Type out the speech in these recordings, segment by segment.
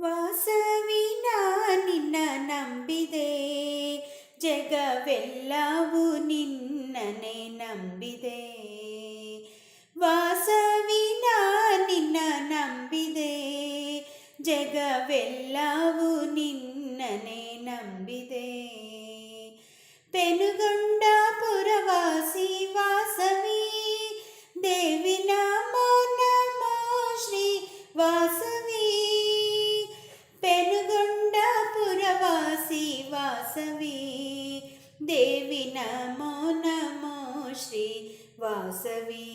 ವಾಸವಿನ ನಿನ್ನ ನಂಬಿದೆ, ಜಗವೆಲ್ಲವೂ ನಿನ್ನನೆ ನಂಬಿದೆ. ವಾಸವಿನ ನಿನ್ನ ನಂಬಿದೆ, ಜಗವೆಲ್ಲವೂ ನಿನ್ನನೆ ನಂಬಿದೆ. ಪೆನುಗೊಂಡ ಪುರವಾಸಿ ವಾಸವಿ, ದೇವಿ ನಮೋ ನಮೋ ಶ್ರೀ ವಾಸವಿ. ಪೆನುಗೊಂಡ ಪುರವಾಸಿ ವಾಸವಿ, ದೇವಿ ನಮೋ ನಮೋ ಶ್ರೀ ವಾಸವಿ.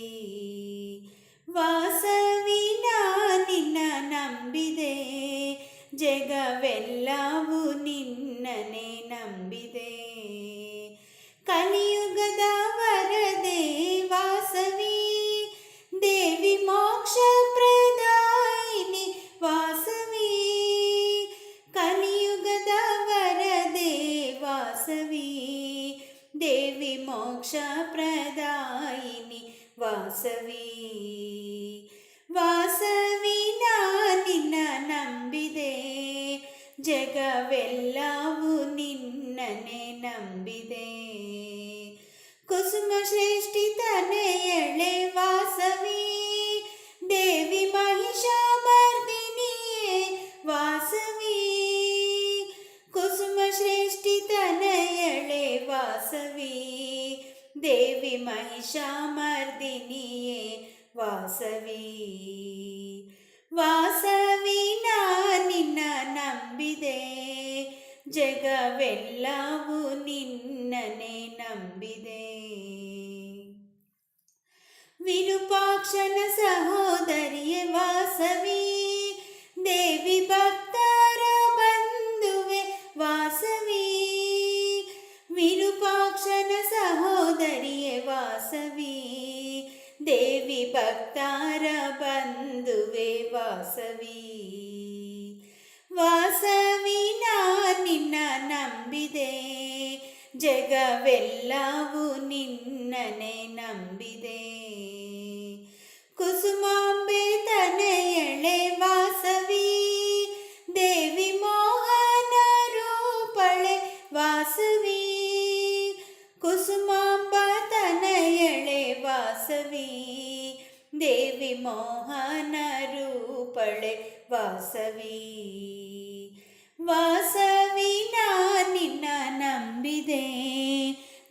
ವಾಸವಿನ ನಿನ್ನ ನಂಬಿದೆ, ಜಗವೆಲ್ಲವೂ ನಿನ್ನನೆ ನಂಬಿದೆ. ಕಲಿಯುಗದ ವರದೆ ವಾಸವಿ, ದೇವಿ ಮೋಕ್ಷ ಪ್ರದಾಯಿನಿ ವಾಸವಿ. ಕಲಿಯುಗದ ವರದೆ ವಾಸವಿ, ದೇವಿ ಮೋಕ್ಷ ಪ್ರದಾಯಿನಿ ವಾಸವಿ. ವಾಸವಿನ ನಿನ್ನ ನಂಬಿದೆ, ಜಗವೆಲ್ಲವೂ ನಿನ್ನನೆ ನಂಬಿದೆ. ಕುಸುಮ ಶ್ರೇಷ್ಠಿ ತನೆಯಳೆ ವಾಸವಿ, ದೇವಿ ಮಹಿಷಾಮರ್ದಿನಿಯೇ ವಾಸವಿ. ಕುಸುಮ ಶ್ರೇಷ್ಠಿ ತನೆಯಳೆ ವಾಸವಿ, ದೇವಿ ಮಹಿಷಾಮರ್ದಿನಿಯೇ ವಾಸವಿ. ವಾಸವಿನ ನಿನ್ನ ನಂಬಿದೆ, ಜಗವೆಲ್ಲವೂ ನಿನ್ನನೆ ನಂಬಿದೆ. ವಿರೂಪಾಕ್ಷನ ಸಹೋದರಿಯೇ ವಾಸವಿ, ದೇವಿ ಭಕ್ತರ ಬಂಧುವೆ ವಾಸವಿ. ವಿರೂಪಾಕ್ಷನ ಸಹೋದರಿಯೇ ವಾಸವಿ, ದೇವಿ ಭಕ್ತರ ಬಂಧುವೆ ವಾಸವಿ. ವಾಸವಿನ ನಿನ್ನ ನಂಬಿದೆ, ಜಗವೆಲ್ಲವೂ ನಿನ್ನನೆ ನಂಬಿದೆ. ಕುಸುಮಾಂಬೆ ತನೆಯಳೆ ವಾಸವಿ, ದೇವಿ ಮೋಹನ ರೂಪಳೆ ವಾಸವಿ. ಕುಸುಮಾಂಬ ತನೆಯಳೆ ವಾಸವಿ, ದೇವಿ ಮೋಹನ ರೂಪಳೆ ವಾಸವಿ. ವಾಸವಿನ ನಿನ್ನ ನಂಬಿದೆ,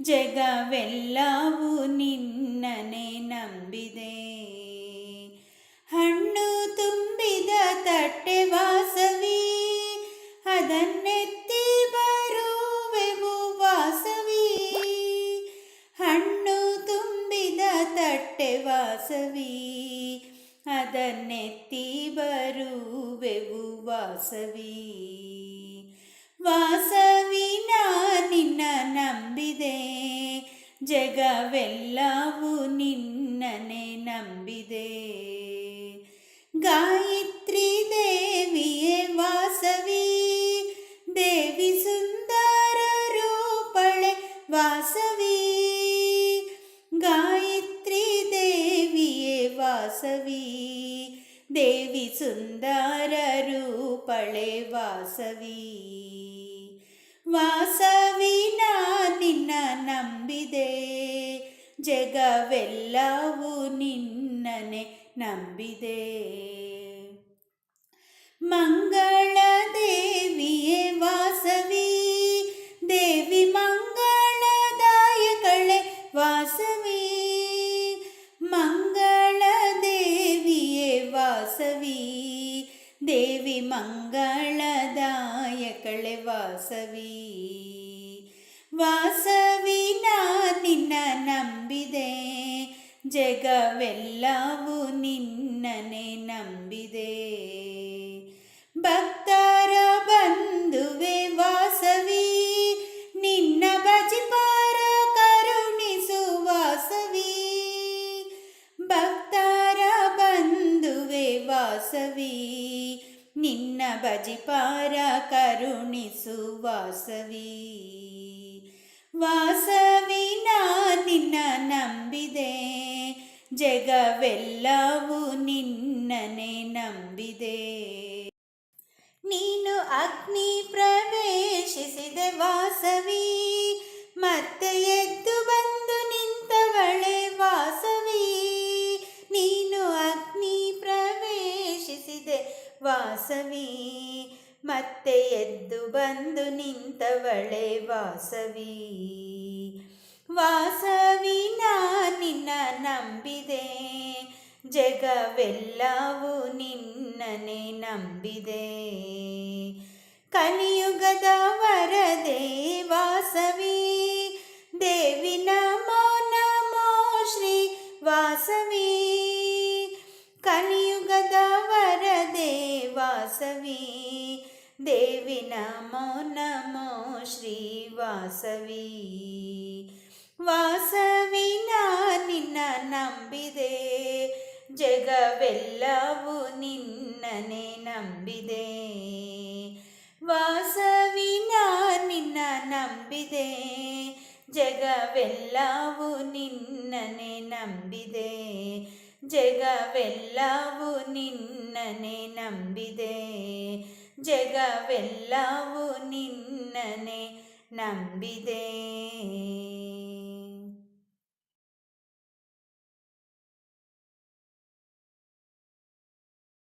ಜಗವೆಲ್ಲವೂ ನಿನ್ನನೆ ನಂಬಿದೆ. ಹಣ್ಣು ತುಂಬಿದ ತಟ್ಟೆ ವಾಸವಿ, ಅದನ್ನೆತ್ತಿ ಬರುವೆವು ವಾಸವಿ. ಹಣ್ಣು ತುಂಬಿದ ತಟ್ಟೆ ವಾಸವಿ, ಅದನ್ನೆತ್ತಿ ಬರುವೆವು ವಾಸವಿ. ವಾಸವಿನ ನಿನ್ನ ನಂಬಿದೆ, ಜಗವೆಲ್ಲವೂ ನಿನ್ನನೆ ನಂಬಿದೆ. ಗಾಯತ್ರಿ ದೇವಿಯೇ ವಾಸವಿ, ದೇವಿ ಸುಂದರ ರೂಪಳೆ ವಾಸವಿ. ಗಾಯತ್ರಿ ದೇವಿಯೇ ವಾಸವಿ, ದೇವಿ ಸುಂದರ ರೂಪಳೆ ವಾಸವಿ. ವಾಸವಿನ ನಿನ್ನ ನಂಬಿದೆ, ಜಗವೆಲ್ಲವೂ ನಿನ್ನನೆ ನಂಬಿದೆ. ಮಂಗಳ ದೇವಿಯೇ ವಾಸವಿ, ದೇವಿ ಮಂಗಳದಾಯಕಳೆ ವಾಸವಿ. ಮಂಗಳ ದೇವಿಯೇ ವಾಸವಿ, ದೇವಿ ಮಂಗಳದಾಯಕಳೆ ವಾಸವಿ. ವಾಸವಿನ ನಿನ್ನ ನಂಬಿದೆ, ಜಗವೆಲ್ಲವೂ ನಿನ್ನನೆ ನಂಬಿದೆ. ಭಕ್ತರ ಬಂಧುವೆ ವಾಸವಿ, ನಿನ್ನ ಭಜಿಪಾರ ಕರುಣಿಸು ವಾಸವಿ. ಭಕ್ತರ ಬಂಧುವೆ ವಾಸವಿ, ನಿನ್ನ ಭಜಿಪಾರ ಕರುಣಿಸು ವಾಸವಿ. ವಾಸವಿನ ನಿನ್ನ ನಂಬಿದೆ, ಜಗವೆಲ್ಲವೂ ನಿನ್ನನೆ ನಂಬಿದೆ. ನೀ ಅಗ್ನಿ ಪ್ರವೇಶಿಸಿದೆ ವಾಸವಿ, ಮತ್ತೆ ಎದ್ದು ಬಂದು ನಿಂತವಳೆ ವಾಸವಿ. ನೀನು ಅಗ್ನಿ ಪ್ರವೇಶಿಸಿದೆ ವಾಸವಿ, ಮತ್ತೆ ಎದ್ದು ಬಂದು ನಿಂತವಳೆ ವಾಸವಿ. ವಾಸವಿ ನಿನ್ನ ನಂಬಿದೆ, ಜಗವೆಲ್ಲವೂ ನಿನ್ನನೆ ನಂಬಿದೆ. ಕಲಿಯುಗದ ವರದೆ ವಾಸವಿ, ದೇವಿ ನಮೋ ನಮೋ ಶ್ರೀ ವಾಸವಿ. ಕಲಿಯುಗದ ವರದೆ ವಾಸವಿ, ದೇವಿ ನಮೋ ನಮೋ ಶ್ರೀ ವಾಸವಿ. ವಾಸವಿ ನಿನ್ನ ನಂಬಿದೆ, ಜಗವೆಲ್ಲವೂ ನಿನ್ನನೆ ನಂಬಿದೆ. ವಾಸವಿ ನಿನ್ನ ನಂಬಿದೆ, ಜಗವೆಲ್ಲವೂ ನಿನ್ನನೆ ನಂಬಿದೆ. ಜಗವೆಲ್ಲವೂ ನಿನ್ನನೆ ನಂಬಿದೆ, ಜಗವೆಲ್ಲವೂ ನಿನ್ನನೆ ನಂಬಿದೆ.